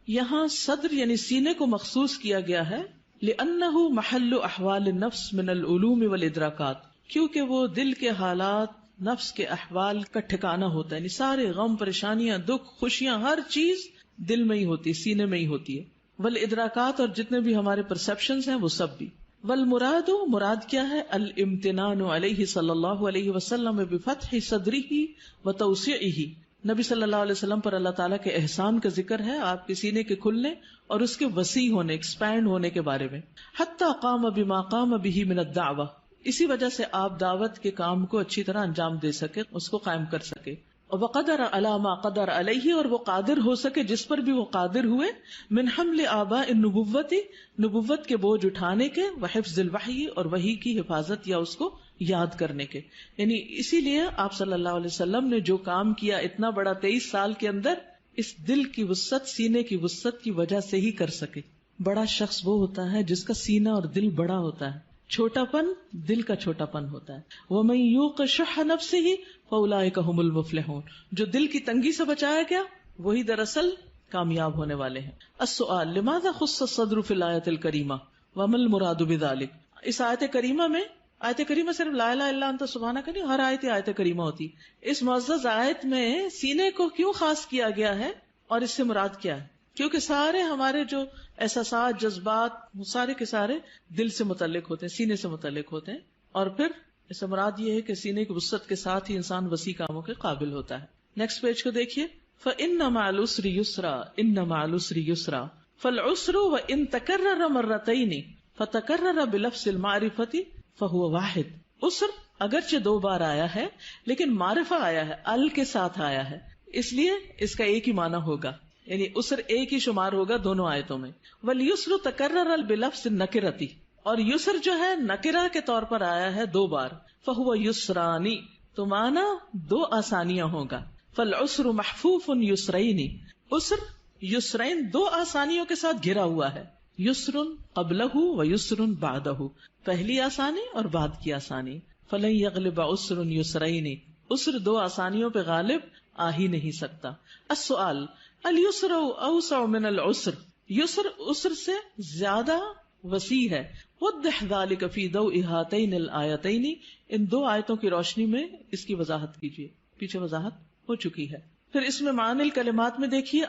یہاں صدر یعنی سینے کو مخصوص کیا گیا ہے لأنہ محل احوال النفس من العلوم والادراکات، کیونکہ وہ دل کے حالات، نفس کے احوال کا ٹھکانہ ہوتا ہے. یعنی سارے غم، پریشانیاں، دکھ، خوشیاں، ہر چیز دل میں ہی ہوتی ہے، سینے میں ہی ہوتی ہے. والادراکات، اور جتنے بھی ہمارے پرسپشنز ہیں وہ سب بھی. والمراد، مراد کیا ہے؟ الامتنان علیہ صلی اللہ علیہ وسلم بفتح صدرہ وتوسیعہ. نبی صلی اللہ علیہ وسلم پر اللہ تعالیٰ کے احسان کا ذکر ہے، آپ کے سینے کے کھلنے اور اس کے وسیع ہونے، ایکسپینڈ ہونے کے بارے میں. حتی قام بما قام بہ من الدعوہ، اسی وجہ سے آپ دعوت کے کام کو اچھی طرح انجام دے سکے، اس کو قائم کر سکے. وقدر علی ما قدر علیہ، اور وہ قادر ہو سکے جس پر بھی وہ قادر ہوئے. من حمل آباء النبوۃ، نبوت کے بوجھ اٹھانے کے، وحفظ الوحی، اور وحی کی حفاظت یا اس کو یاد کرنے کے. یعنی اسی لیے آپ صلی اللہ علیہ وسلم نے جو کام کیا اتنا بڑا 23 سال کے اندر، اس دل کی وسعت، سینے کی وسعت کی وجہ سے ہی کر سکے. بڑا شخص وہ ہوتا ہے جس کا سینہ اور دل بڑا ہوتا ہے، چھوٹا پن دل کا چھوٹا پن ہوتا ہے. وَمَن يُوقَ شُحَّ نَفْسِهِ فَأُولَٰئِكَ هُمُ الْمُفْلِحُونَ. جو دل کی تنگی سے بچایا گیا وہی دراصل کامیاب ہونے والے ہیں. السؤال لماذا خص الصدر فی الآیۃ الکریمہ وما المراد بذلک. اس آیت کریمہ میں، آیت کریمہ صرف لا الہ الا انت سبحانک نہیں، ہر آیت کریمہ ہوتی. اس معزز آیت میں سینے کو کیوں خاص کیا گیا ہے اور اس سے مراد کیا ہے؟ کیونکہ سارے ہمارے جو احساسات، جذبات، سارے کے سارے دل سے متعلق ہوتے ہیں، سینے سے متعلق ہوتے ہیں. اور پھر اس سے مراد یہ ہے کہ سینے کی وسعت کے ساتھ ہی انسان وسیع کاموں کے قابل ہوتا ہے. نیکسٹ پیج کو دیکھیے. فَإِنَّ مَعَ الْعُسْرِ يُسْرًا إِنَّ مَعَ الْعُسْرِ يُسْرًا فَالْعُسْرُ وَإِن تَكَرَّرَ مَرَّتَيْنِ فَتَكَرَّرَ بِلَفْظِ الْمَعْرِفَةِ فَهُوَ واحد. عسر اگرچہ 2 بار آیا ہے لیکن معرفہ آیا ہے، ال کے ساتھ آیا ہے، اس لیے اس کا ایک ہی معنی ہوگا، یعنی عسر ایک ہی شمار ہوگا دونوں آیتوں میں. وَالْيُسْرُ تَكَرَّرَ بِلَفْظِ النَّكِرَةِ، اور یسر جو ہے نکرہ کے طور پر آیا ہے 2 بار. فَهُوَ يُسْرَانِ، تو معنی 2 آسانیاں ہوگا. فَالْعُسْرُ مَحْفُوفٌ يُسْرَيْنِ، عسر یسرین 2 آسانیوں کے ساتھ گھرا ہوا ہے. یسرٌ قبلہ و یسرٌ بعدہ، پہلی آسانی اور بعد کی آسانی. فَلَن يَغْلِبَ عُسْرٌ يُسْرَيْنِ، عسر 2 آسانیوں پہ غالب آ ہی نہیں سکتا. السؤال الیسر اوسع من العسر، یسر عسر سے زیادہ وسیع ہے. وضح ذلك فی ضوء ہاتین الآیتین، ان 2 آیتوں کی روشنی میں اس کی وضاحت کیجیے. پیچھے وضاحت ہو چکی ہے. پھر اس میں معنی الکلمات میں دیکھیے